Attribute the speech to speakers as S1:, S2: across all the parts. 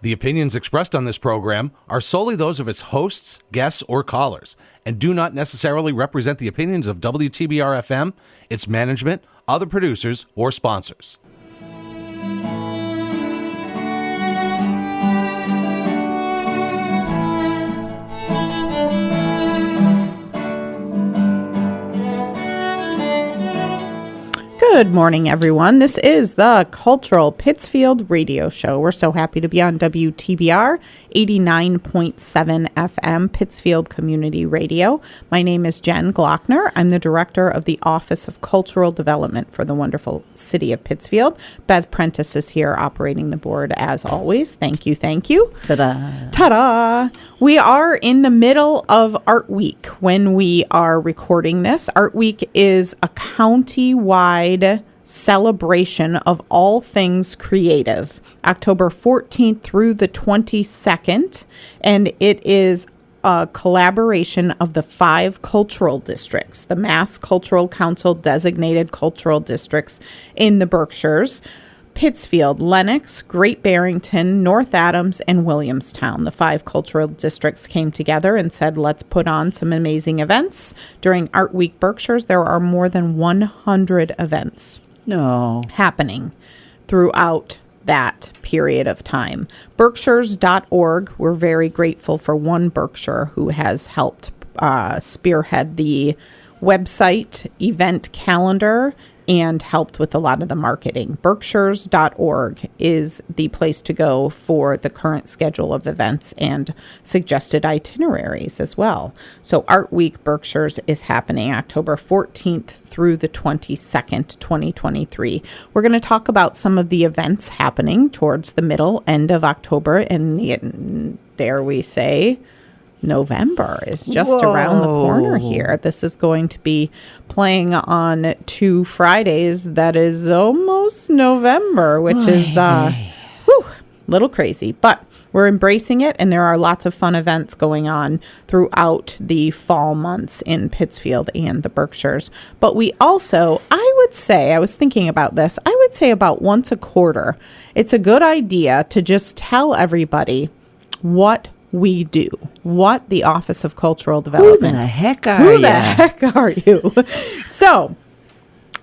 S1: The opinions expressed on this program are solely those of its hosts, guests, or callers, and do not necessarily represent the opinions of WTBR-FM, its management, other producers, or sponsors.
S2: Good morning, everyone. This is the Cultural Pittsfield Radio Show. We're so happy to be on WTBR 89.7 FM, Pittsfield Community Radio. My name is Jen Glockner. I'm the director of the Office of Cultural Development for the wonderful city of Pittsfield. Bev Prentice is here operating the board as always. Thank you, thank you.
S3: Ta-da.
S2: Ta-da. We are in the middle of Art Week when we are recording this. Art Week is a county-wide celebration of all things creative, October 14th through the 22nd, and it is a collaboration of the 5 cultural districts, the Mass Cultural Council designated cultural districts in the Berkshires: Pittsfield, Lenox, Great Barrington, North Adams, and Williamstown. The 5 cultural districts came together and said, let's put on some amazing events. During Art Week Berkshires, there are more than 100 events happening throughout that period of time. Berkshires.org, we're very grateful for one Berkshire who has helped spearhead the website, event calendar, and helped with a lot of the marketing. Berkshires.org is the place to go for the current schedule of events and suggested itineraries as well. So Art Week Berkshires is happening October 14th through the 22nd, 2023. We're going to talk about some of the events happening towards the middle, end of October, and dare we say, November is just around the corner here. This is going to be playing on 2 Fridays. That is almost November, which is a little crazy, but we're embracing it, and there are lots of fun events going on throughout the fall months in Pittsfield and the Berkshires. But we also, I would say, I was thinking about this, I would say about once a quarter, it's a good idea to just tell everybody what we do, what the Office of Cultural Development.
S3: Who the heck are you?
S2: So,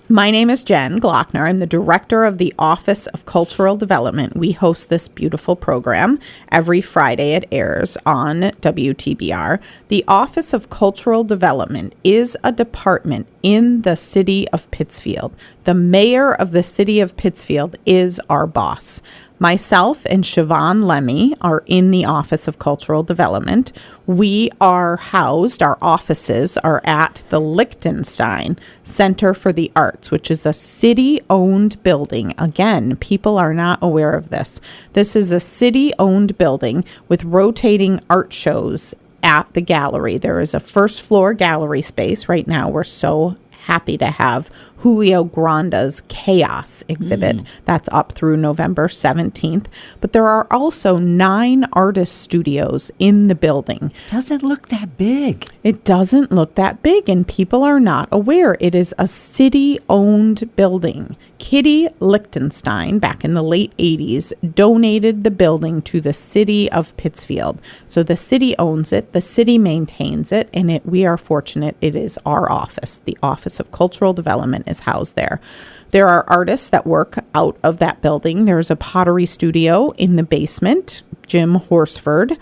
S2: my name is Jen Glockner. I'm the director of the Office of Cultural Development. We host this beautiful program every Friday. It airs on WTBR. The Office of Cultural Development is a department in the city of Pittsfield. The mayor of the city of Pittsfield is our boss. Myself and Siobhan Lemmy are in the Office of Cultural Development. We are housed, our offices are at the Lichtenstein Center for the Arts, which is a city-owned building. Again, people are not aware of this. This is a city-owned building with rotating art shows at the gallery. There is a first-floor gallery space. Right now, we're so happy to have Julio Granda's Chaos exhibit. That's up through November 17th. But there are also 9 artist studios in the building.
S3: Doesn't look that big.
S2: It doesn't look that big, and people are not aware. It is a city-owned building. Kitty Lichtenstein, back in the late 80s, donated the building to the city of Pittsfield. So the city owns it, the city maintains it, and we are fortunate it is our office. The Office of Cultural Development is housed there. There are artists that work out of that building. There's a pottery studio in the basement. Jim Horsford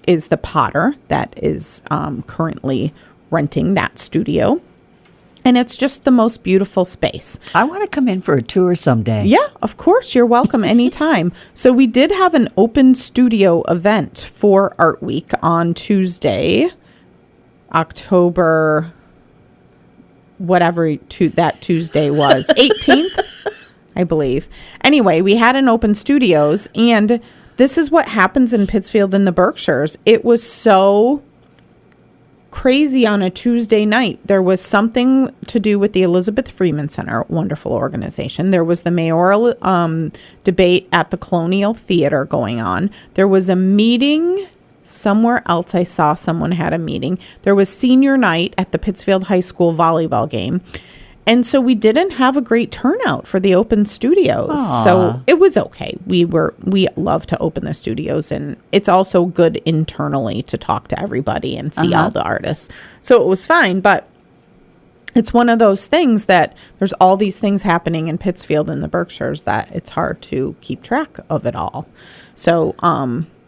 S2: is the potter that is currently renting that studio. And it's just the most beautiful space.
S3: I want to come in for a tour someday.
S2: Yeah, of course. You're welcome anytime. So we did have an open studio event for Art Week on Tuesday, October, whatever that Tuesday was, 18th, I believe. Anyway, we had an open studios, and this is what happens in Pittsfield and the Berkshires. It was so crazy on a Tuesday night. There was something to do with the Elizabeth Freeman Center, wonderful organization. There was the mayoral debate at the Colonial Theater going on. There was a meeting somewhere else. I saw someone had a meeting. There was senior night at the Pittsfield High School volleyball game. And so we didn't have a great turnout for the open studios.
S3: Aw.
S2: So it was okay. We love to open the studios, and it's also good internally to talk to everybody and see all the artists. So it was fine, but it's one of those things that there's all these things happening in Pittsfield and the Berkshires that it's hard to keep track of it all. So,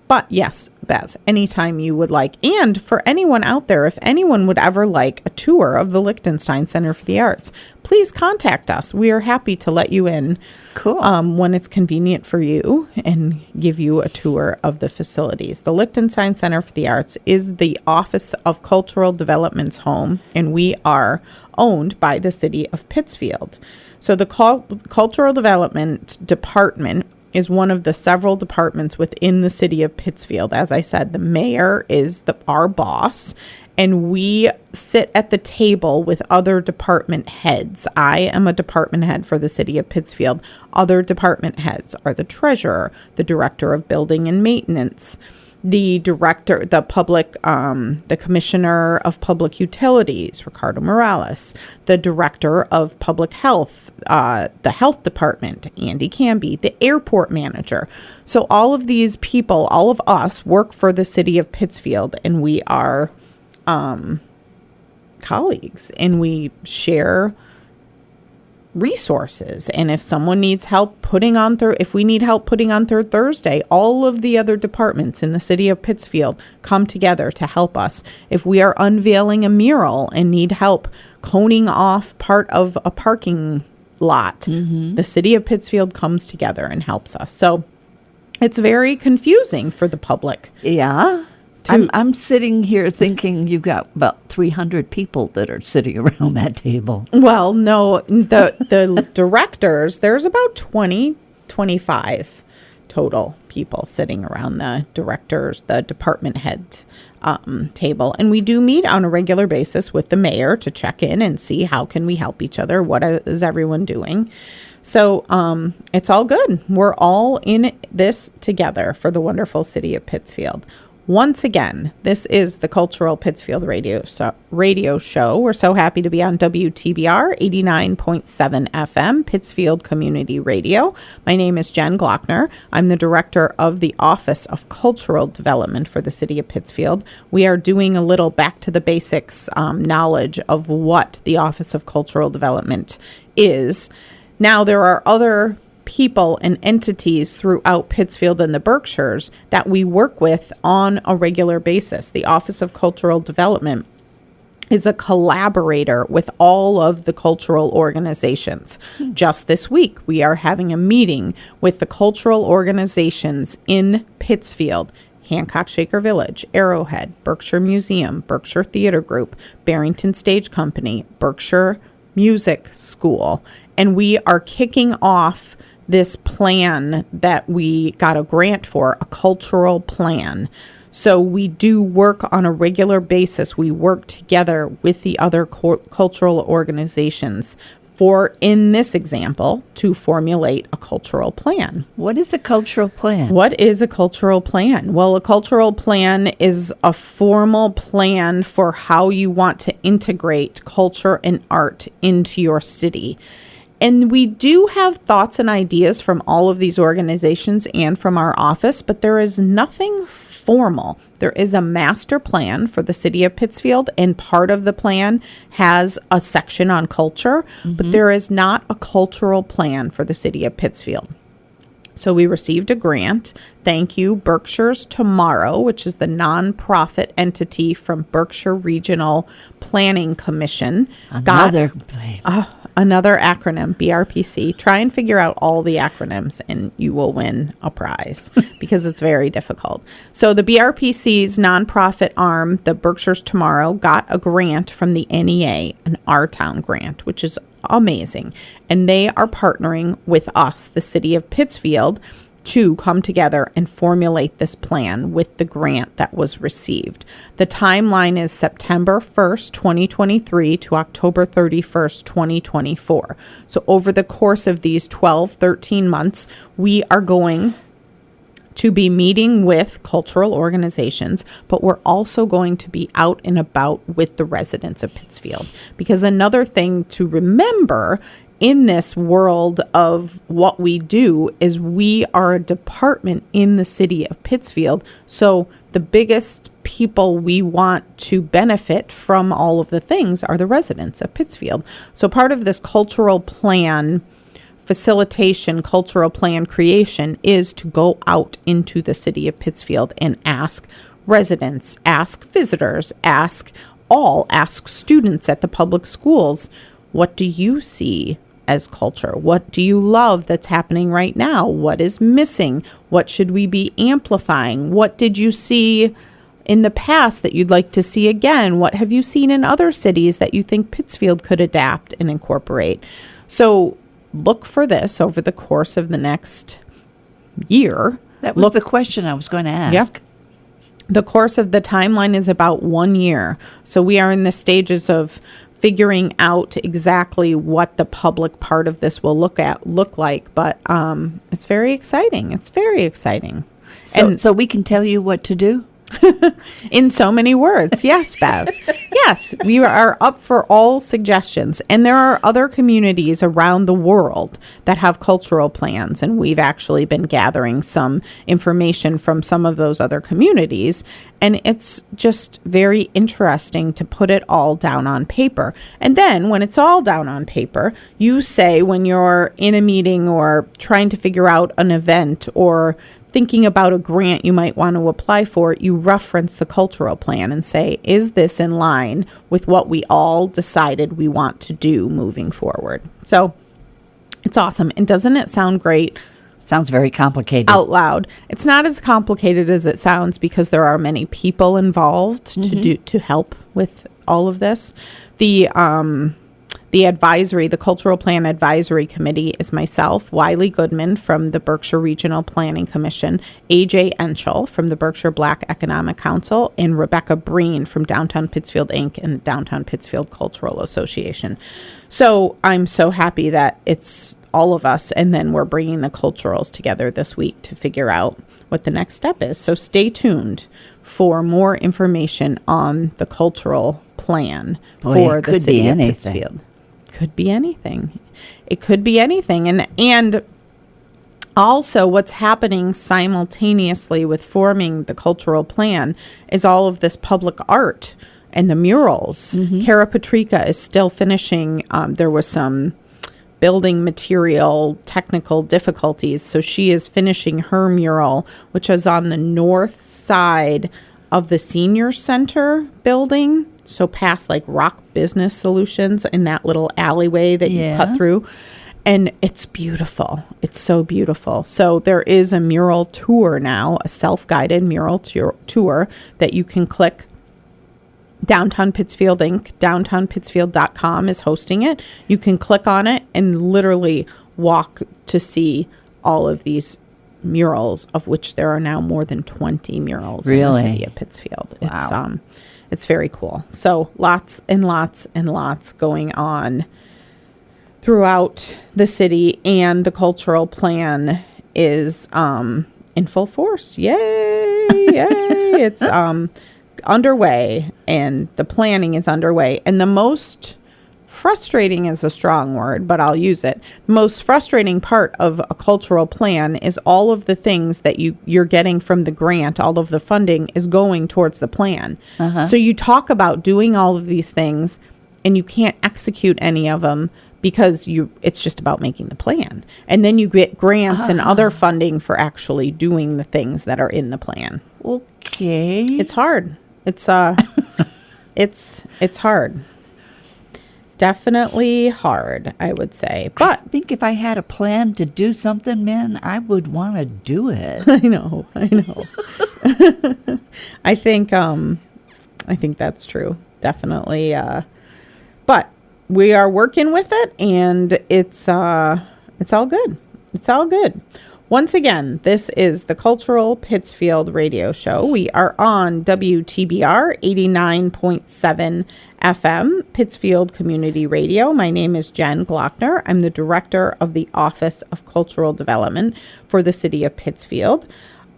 S2: but yes, Bev, anytime you would like, and for anyone out there, if anyone would ever like a tour of the Liechtenstein Center for the Arts, please contact us. We are happy to let you in when it's convenient for you and give you a tour of the facilities. The Liechtenstein Center for the Arts is the Office of Cultural Development's home, and we are owned by the city of Pittsfield. So the Cultural Development Department is one of the several departments within the city of Pittsfield. As I said, the mayor is our boss, and we sit at the table with other department heads. I am a department head for the city of Pittsfield. Other department heads are the treasurer, the director of building and maintenance, the director, the commissioner of public utilities, Ricardo Morales, the director of public health, the health department, Andy Camby, the airport manager. So all of these people, all of us work for the city of Pittsfield, and we are colleagues, and we share resources. And if someone needs help if we need help putting on Third Thursday, all of the other departments in the city of Pittsfield come together to help us. If we are unveiling a mural and need help coning off part of a parking lot, the city of Pittsfield comes together and helps us. So it's very confusing for the public.
S3: Yeah. I'm sitting here thinking you've got about 300 people that are sitting around that table.
S2: Well, no, the directors, there's about 25 total people sitting around the department head table. And we do meet on a regular basis with the mayor to check in and see how can we help each other. What is everyone doing? So it's all good. We're all in this together for the wonderful city of Pittsfield. Once again, this is the Cultural Pittsfield Radio Show. We're so happy to be on WTBR 89.7 FM, Pittsfield Community Radio. My name is Jen Glockner. I'm the director of the Office of Cultural Development for the city of Pittsfield. We are doing a little back to the basics knowledge of what the Office of Cultural Development is. Now, there are other people and entities throughout Pittsfield and the Berkshires that we work with on a regular basis. The Office of Cultural Development is a collaborator with all of the cultural organizations. Just this week, we are having a meeting with the cultural organizations in Pittsfield: Hancock Shaker Village, Arrowhead, Berkshire Museum, Berkshire Theater Group, Barrington Stage Company, Berkshire Music School. And we are kicking off this plan that we got a grant for, a cultural plan. So we do work on a regular basis. We work together with the other cultural organizations in this example, to formulate a cultural plan.
S3: What is a cultural plan?
S2: What is a cultural plan? Well, a cultural plan is a formal plan for how you want to integrate culture and art into your city. And we do have thoughts and ideas from all of these organizations and from our office, but there is nothing formal. There is a master plan for the city of Pittsfield, and part of the plan has a section on culture, but there is not a cultural plan for the city of Pittsfield. So we received a grant. Thank you, Berkshire's Tomorrow, which is the nonprofit entity from Berkshire Regional Planning Commission. Another acronym, BRPC. Try and figure out all the acronyms and you will win a prize because it's very difficult. So the BRPC's nonprofit arm, the Berkshire's Tomorrow, got a grant from the NEA, an Our Town grant, which is amazing. And they are partnering with us, the city of Pittsfield, to come together and formulate this plan with the grant that was received. The timeline is September 1st, 2023 to October 31st, 2024. So over the course of these 13 months, we are going to be meeting with cultural organizations, but we're also going to be out and about with the residents of Pittsfield. Because another thing to remember in this world of what we do is we are a department in the city of Pittsfield. So the biggest people we want to benefit from all of the things are the residents of Pittsfield. So part of this cultural plan facilitation, cultural plan creation is to go out into the city of Pittsfield and ask residents, ask visitors, ask students at the public schools, what do you see as culture? What do you love that's happening right now? What is missing? What should we be amplifying? What did you see in the past that you'd like to see again? What have you seen in other cities that you think Pittsfield could adapt and incorporate? So look for this over the course of the next year.
S3: That was the question I was going to ask.
S2: Yep. The course of the timeline is about 1 year. So we are in the stages of figuring out exactly what the public part of this will look like. But it's very exciting. It's very exciting.
S3: So we can tell you what to do?
S2: In so many words. Yes, Bev. Yes, we are up for all suggestions. And there are other communities around the world that have cultural plans. And we've actually been gathering some information from some of those other communities. And it's just very interesting to put it all down on paper. And then when it's all down on paper, you say when you're in a meeting or trying to figure out an event or thinking about a grant you might want to apply for, you reference the cultural plan and say, is this in line with what we all decided we want to do moving forward? So it's awesome. And doesn't it sound great?
S3: Sounds very complicated.
S2: Out loud. It's not as complicated as it sounds because there are many people involved to help with all of this. The Cultural Plan Advisory Committee is myself, Wiley Goodman from the Berkshire Regional Planning Commission, AJ Enschel from the Berkshire Black Economic Council, and Rebecca Breen from Downtown Pittsfield Inc. and Downtown Pittsfield Cultural Association. So I'm so happy that it's all of us, and then we're bringing the culturals together this week to figure out what the next step is. So stay tuned for more information on the cultural plan for the city of Pittsfield. Could be anything. It could be anything. And also what's happening simultaneously with forming the cultural plan is all of this public art and the murals. Cara Patrica is still finishing. There was some building material technical difficulties. So she is finishing her mural, which is on the north side of the senior center building. So past like Rock Business Solutions in that little alleyway that you cut through. And it's beautiful. It's so beautiful. So there is a mural tour now, a self-guided mural tour that you can click. Downtown Pittsfield Inc., downtownpittsfield.com is hosting it. You can click on it and literally walk to see all of these murals, of which there are now more than 20 murals in the city of Pittsfield. Wow. It's very cool. So lots and lots and lots going on throughout the city, and the cultural plan is in full force. Yay! Yay! It's underway, and the planning is underway. And the most frustrating is a strong word, but I'll use it. The most frustrating part of a cultural plan is all of the things that you're getting from the grant, all of the funding is going towards the plan. So you talk about doing all of these things and you can't execute any of them because it's just about making the plan. And then you get grants and other funding for actually doing the things that are in the plan.
S3: Okay.
S2: It's hard. It's it's hard. Definitely hard, I would say. But
S3: I think if I had a plan to do something, man, I would want to do it.
S2: I know. I think that's true. Definitely. But we are working with it, and it's all good. It's all good. Once again, this is the Cultural Pittsfield Radio Show. We are on WTBR 89.7 FM, Pittsfield Community Radio. My name is Jen Glockner. I'm the Director of the Office of Cultural Development for the City of Pittsfield.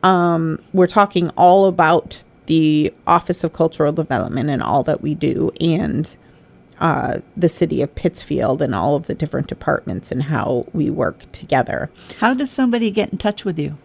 S2: we're talking all about the Office of Cultural Development and all that we do, and the city of Pittsfield and all of the different departments and how we work together.
S3: How does somebody get in touch with you?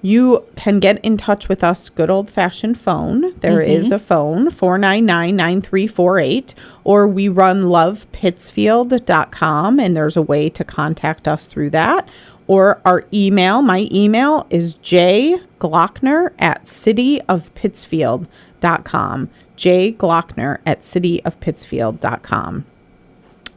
S2: You can get in touch with us, good old-fashioned phone. There is a phone, 499-9348, or we run lovepittsfield.com, and there's a way to contact us through that. Or our email, my email is jglockner@cityofpittsfield.com, jglockner@cityofpittsfield.com.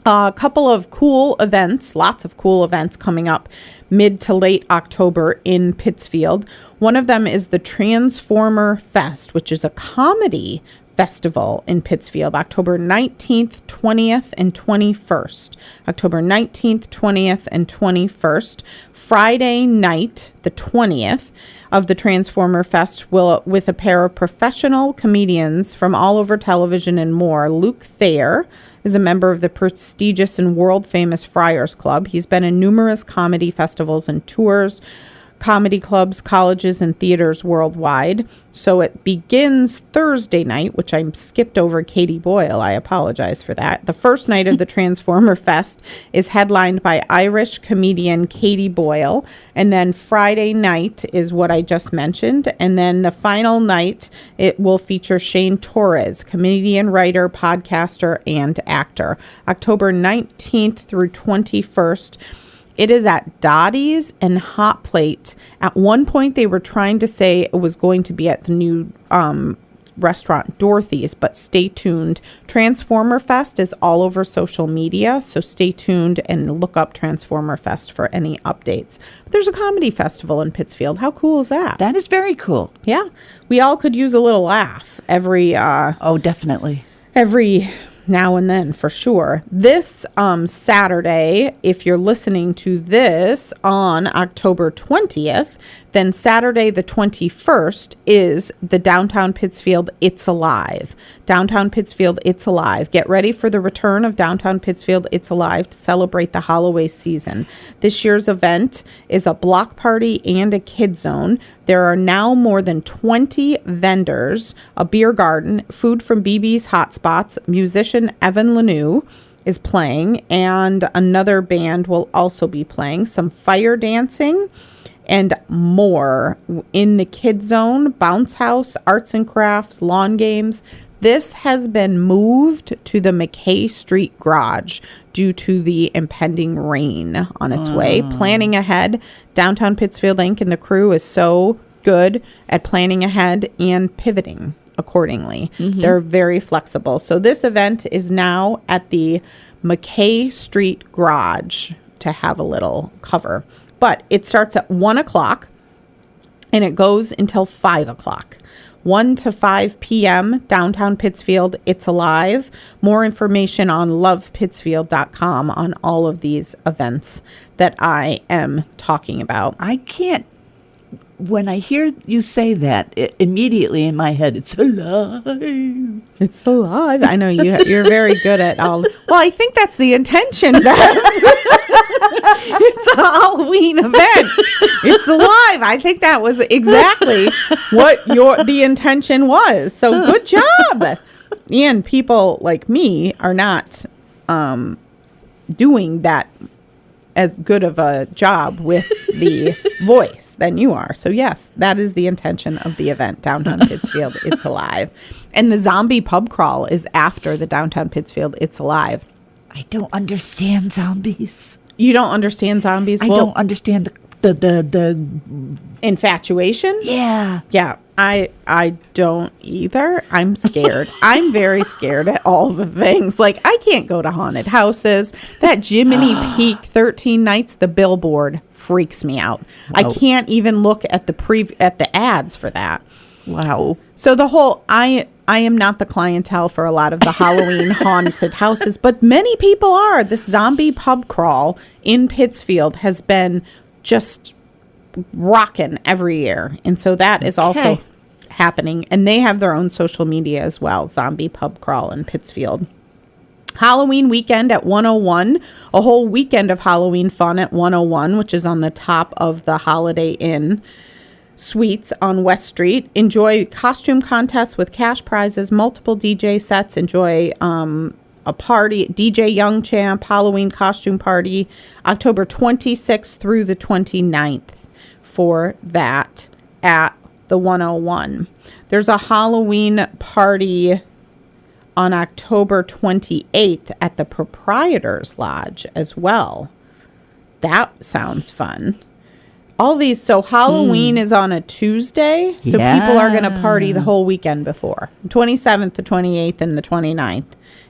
S2: A couple of cool events, lots of cool events coming up mid to late October in Pittsfield. One of them is the Transformer Fest, which is a comedy festival in Pittsfield, October 19th, 20th, and 21st. October 19th, 20th, and 21st. Friday night, the 20th, of the Transformer Fest will, with a pair of professional comedians from all over television and more. Luke Thayer is a member of the prestigious and world-famous Friars Club. He's been in numerous comedy festivals and tours, comedy clubs, colleges, and theaters worldwide. So it begins Thursday night, which I skipped over Katie Boyle. I apologize for that. The first night of the Transformer Fest is headlined by Irish comedian Katie Boyle. And then Friday night is what I just mentioned. And then the final night, it will feature Shane Torres, comedian, writer, podcaster, and actor. October 19th through 21st. It is at Dottie's and Hot Plate. At one point, they were trying to say it was going to be at the new restaurant Dorothy's, but stay tuned. Transformer Fest is all over social media, so stay tuned and look up Transformer Fest for any updates. But there's a comedy festival in Pittsfield. How cool is that?
S3: That is very cool.
S2: Yeah. We all could use a little laugh every...
S3: oh, definitely.
S2: Every now and then, for sure. This Saturday, if you're listening to this on October 20th, then Saturday the 21st is the Downtown Pittsfield It's Alive. Downtown Pittsfield It's Alive. Get ready for the return of Downtown Pittsfield It's Alive to celebrate the holiday season. This year's event is a block party and a kid zone. There are now more than 20 vendors, a beer garden, food from BB's Hot Spots, musician Evan Lanou is playing, and another band will also be playing, some fire dancing, and more in the kid zone, bounce house, arts and crafts, lawn games. This has been moved to the McKay Street Garage due to the impending rain on its way. Planning ahead, Downtown Pittsfield Inc. and the crew is so good at planning ahead and pivoting accordingly. They're very flexible. So this event is now at the McKay Street Garage to have a little cover. But it starts at 1 o'clock and it goes until 5 o'clock. 1 to 5 p.m. Downtown Pittsfield, It's Alive. More information on lovepittsfield.com on all of these events that I am talking about.
S3: I can't, when I hear you say that, immediately in my head, it's alive.
S2: It's alive. I know you're very good at all. Well, I think that's the intention, Beth. It's a Halloween event. It's alive. I think that was exactly what the intention was. So good job. And people like me are not doing that as good of a job with the voice than you are. So yes, that is the intention of the event, Downtown Pittsfield It's Alive. And the zombie pub crawl is after the Downtown Pittsfield It's Alive.
S3: I don't understand zombies.
S2: You don't understand zombies?
S3: I don't understand the
S2: infatuation?
S3: Yeah.
S2: Yeah. I don't either. I'm scared. I'm very scared at all the things. Like, I can't go to haunted houses. That Jiminy Peak 13 Nights, the billboard freaks me out. I can't even look at the ads for that.
S3: Wow.
S2: So the whole, I am not the clientele for a lot of the Halloween haunted houses, but many people are. This zombie pub crawl in Pittsfield has been just rocking every year. And so that is also happening. And they have their own social media as well, Zombie Pub Crawl in Pittsfield. Halloween weekend at 101, a whole weekend of Halloween fun at 101, which is on the top of the Holiday Inn. Suites on West Street. Enjoy costume contests with cash prizes, multiple DJ sets. Enjoy a party, DJ Young Champ, Halloween costume party, October 26th through the 29th for that at the 101. There's a Halloween party on October 28th at the Proprietors Lodge as well. That sounds fun. All these, so Halloween is on a Tuesday, so people are going to party the whole weekend before. 27th, the 28th, and the 29th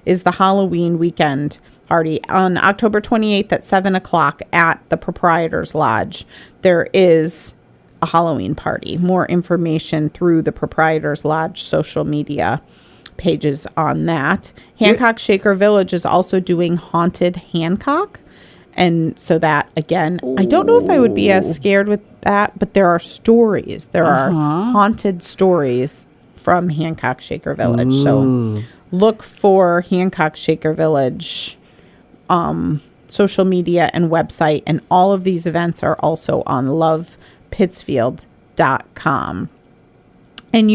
S2: is the Halloween weekend party. On October 28th at 7 o'clock at the Proprietors Lodge, there is a Halloween party. More information through the Proprietors Lodge social media pages on that. Hancock Shaker Village is also doing Haunted Hancock. And so that, again, I don't know if I would be as scared with that, but there are stories. There are haunted stories from Hancock Shaker Village. So look for Hancock Shaker Village social media and website. And all of these events are also on lovepittsfield.com. And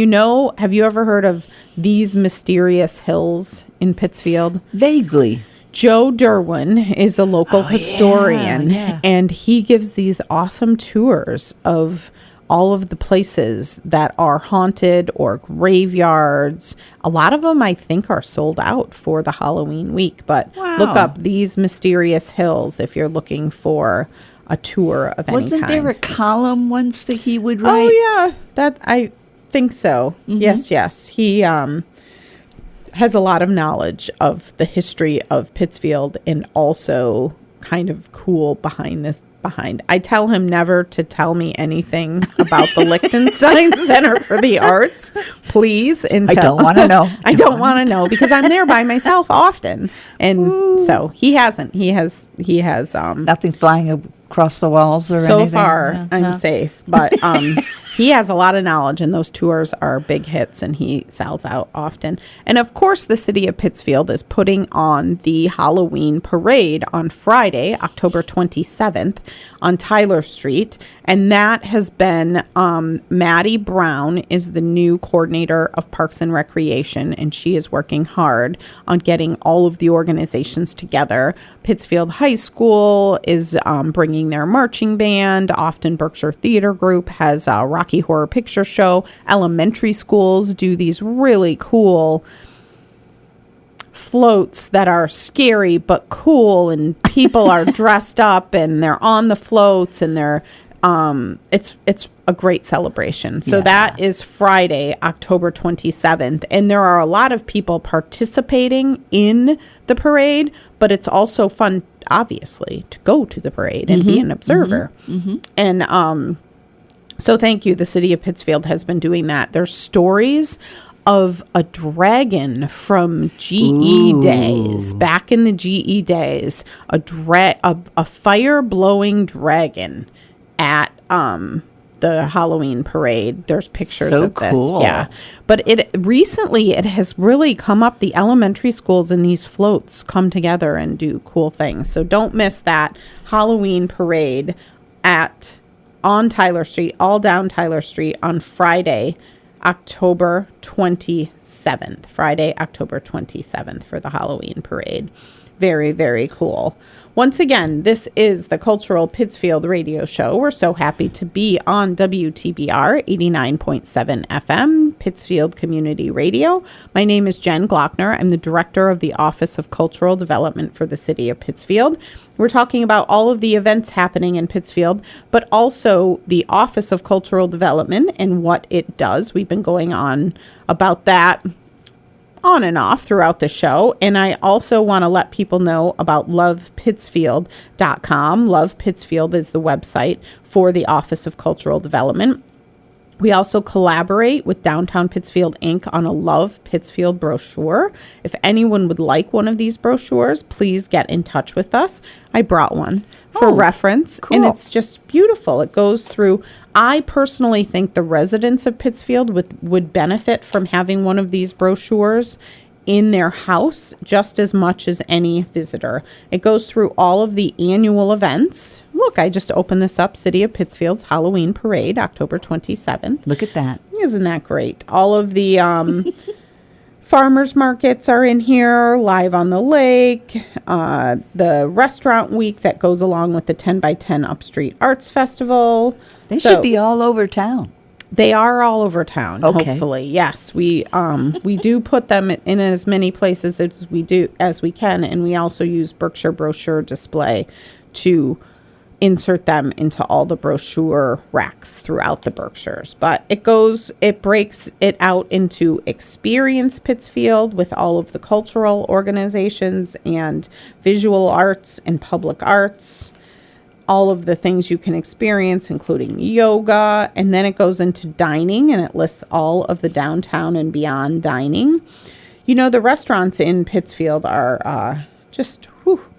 S2: have you ever heard of these mysterious hills in Pittsfield?
S3: Vaguely.
S2: Joe Derwin is a local historian, and he gives these awesome tours of all of the places that are haunted or graveyards. A lot of them, I think, are sold out for the Halloween week. But look up These Mysterious Hills if you're looking for a tour of any kind.
S3: Wasn't there a column once that he would write?
S2: Oh, yeah. That I think so. Mm-hmm. Yes. He has a lot of knowledge of the history of Pittsfield and also kind of cool behind. I tell him never to tell me anything about the Liechtenstein Center for the Arts, please. I
S3: don't want to know.
S2: I don't want to know because I'm there by myself often. And so he hasn't. He has
S3: nothing flying across the walls or anything?
S2: So far, I'm safe. But he has a lot of knowledge, and those tours are big hits, and he sells out often. And, of course, the city of Pittsfield is putting on the Halloween parade on Friday, October 27th, on Tyler Street. And that has been Maddie Brown is the new coordinator of Parks and Recreation, and she is working hard on getting all of the organizations together. Pittsfield High School is bringing their marching band. Often Berkshire Theater Group has a Rocky Horror Picture Show. Elementary schools do these really cool floats that are scary but cool, and people are dressed up and they're on the floats, and they're it's a great celebration. So that is Friday, October 27th. And there are a lot of people participating in the parade, but it's also fun, obviously, to go to the parade and be an observer. And so thank you. The city of Pittsfield has been doing that. There's stories of a dragon from GE days, back in the GE days, a fire-blowing dragon at the Halloween parade. There's pictures of this.
S3: Cool.
S2: Yeah. But it has really come up. The elementary schools and these floats come together and do cool things. So don't miss that Halloween parade on Tyler Street, all down Tyler Street on Friday, October 27th. Friday, October 27th for the Halloween parade. Very, very cool. Once again, this is the Cultural Pittsfield Radio Show. We're so happy to be on WTBR 89.7 FM, Pittsfield Community Radio. My name is Jen Glockner. I'm the Director of the Office of Cultural Development for the City of Pittsfield. We're talking about all of the events happening in Pittsfield, but also the Office of Cultural Development and what it does. We've been going on about that on and off throughout the show. And I also want to let people know about lovepittsfield.com. Love Pittsfield is the website for the Office of Cultural Development. We also collaborate with Downtown Pittsfield Inc. on a Love Pittsfield brochure. If anyone would like one of these brochures, please get in touch with us. I brought one for reference, cool. And it's just beautiful. It goes through. I personally think the residents of Pittsfield would benefit from having one of these brochures in their house just as much as any visitor. It goes through all of the annual events look, I just opened this up. City of Pittsfield's Halloween Parade, October 27th.
S3: Look at that.
S2: Isn't that great? All of the farmers markets are in here, Live on the Lake, the restaurant week that goes along with the 10 by 10 Upstreet Arts Festival.
S3: They should be all over town.
S2: They are all over town,
S3: okay.
S2: Hopefully. Yes, we do put them in as many places as we can, and we also use Berkshire Brochure Display to insert them into all the brochure racks throughout the Berkshires. But it breaks it out into Experience Pittsfield with all of the cultural organizations and visual arts and public arts, all of the things you can experience, including yoga. And then it goes into dining, and it lists all of the downtown and beyond dining. You know, the restaurants in Pittsfield are just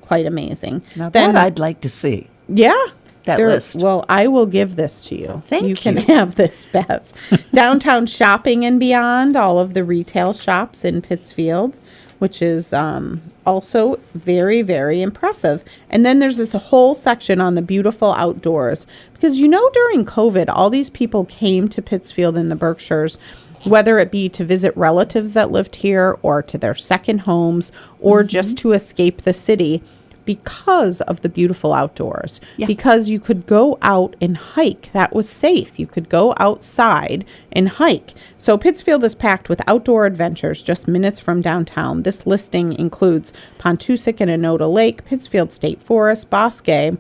S2: quite amazing.
S3: Now that I'd like to see.
S2: Yeah.
S3: That list.
S2: Well, I will give this to you.
S3: Thank you.
S2: You can have this, Bev. Downtown shopping and beyond, all of the retail shops in Pittsfield, which is also very, very impressive. And then there's this whole section on the beautiful outdoors. Because, you know, during COVID, all these people came to Pittsfield in the Berkshires, whether it be to visit relatives that lived here or to their second homes or just to escape the city, because of the beautiful outdoors, because you could go out and hike. That was safe. You could go outside and hike. So Pittsfield is packed with outdoor adventures just minutes from downtown. This listing includes Pontusic and Anoda Lake, Pittsfield State Forest, Bosque,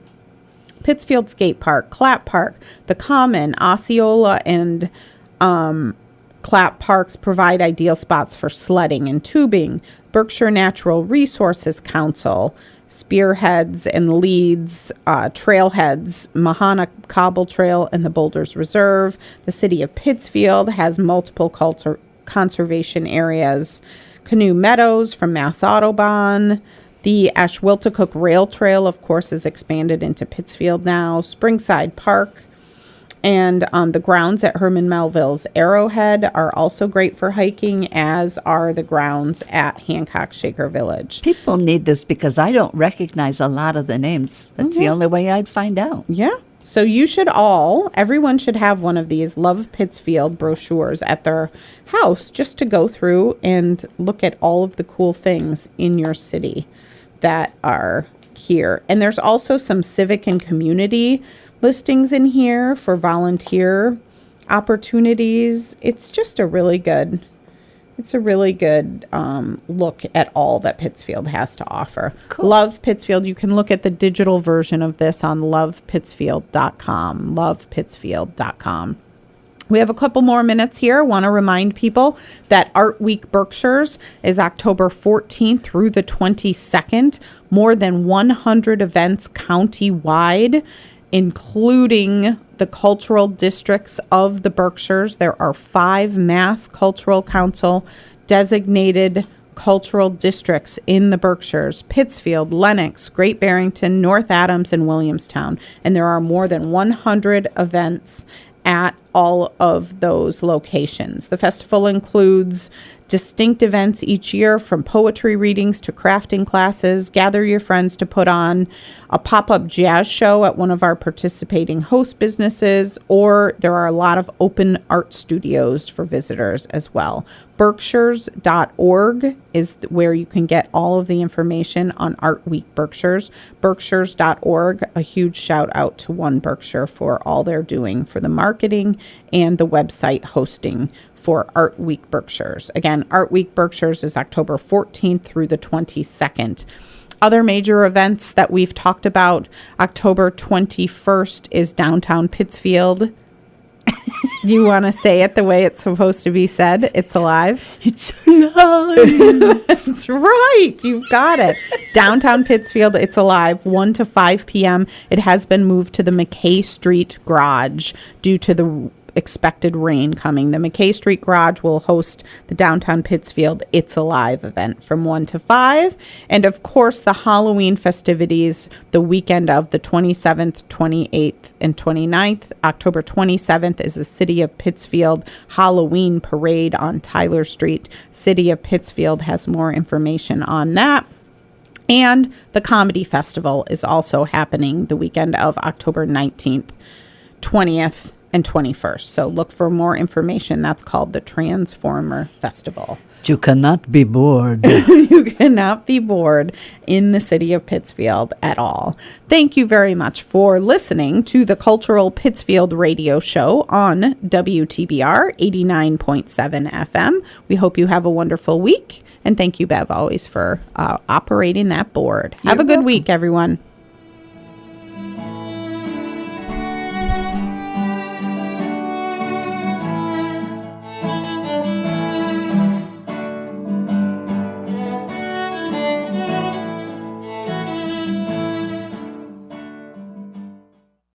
S2: Pittsfield Skate Park, Clapp Park, the Common, Osceola, and Clapp Parks provide ideal spots for sledding and tubing. Berkshire Natural Resources Council, spearheads and leads, trailheads, Mahana Cobble Trail and the Boulders Reserve. The city of Pittsfield has multiple conservation areas. Canoe Meadows from Mass Autobahn. The Ashwiltacook Rail Trail, of course, is expanded into Pittsfield now. Springside Park and the grounds at Herman Melville's Arrowhead are also great for hiking, as are the grounds at Hancock Shaker Village.
S3: People need this because I don't recognize a lot of the names. That's the only way I'd find out.
S2: Yeah. So everyone should have one of these Love Pittsfield brochures at their house just to go through and look at all of the cool things in your city that are here. And there's also some civic and community listings in here for volunteer opportunities. It's just a really good look at all that Pittsfield has to offer.
S3: Cool.
S2: Love Pittsfield. You can look at the digital version of this on lovepittsfield.com. Lovepittsfield.com. We have a couple more minutes here. I want to remind people that Art Week Berkshires is October 14th through the 22nd. More than 100 events county-wide, including the cultural districts of the Berkshires. There are 5 Mass Cultural Council designated cultural districts in the Berkshires: Pittsfield, Lenox, Great Barrington, North Adams, and Williamstown. And there are more than 100 events at all of those locations. The festival includes distinct events each year, from poetry readings to crafting classes. Gather your friends to put on a pop-up jazz show at one of our participating host businesses, or there are a lot of open art studios for visitors as well. Berkshires.org is where you can get all of the information on Art Week Berkshires. Berkshires.org, a huge shout out to One Berkshire for all they're doing for the marketing and the website hosting for Art Week Berkshires. Again, Art Week Berkshires is October 14th through the 22nd. Other major events that we've talked about: October 21st is Downtown Pittsfield. You want to say it the way it's supposed to be said? It's alive.
S3: It's alive.
S2: That's right. You've got it. Downtown Pittsfield, it's alive, 1 to 5 p.m. It has been moved to the McKay Street Garage due to the expected rain coming. The McKay Street Garage will host the Downtown Pittsfield It's Alive event from 1 to 5. And of course, the Halloween festivities the weekend of the 27th, 28th, and 29th. October 27th is the City of Pittsfield Halloween Parade on Tyler Street. City of Pittsfield has more information on that. And the Comedy Festival is also happening the weekend of October 19th, 20th, and 21st. So look for more information. That's called the Transformer Festival.
S3: You cannot be bored.
S2: You cannot be bored in the city of Pittsfield at all. Thank you very much for listening to the Cultural Pittsfield radio show on WTBR 89.7 FM. We hope you have a wonderful week. And thank you, Bev, always for operating that board. Have a good week, everyone.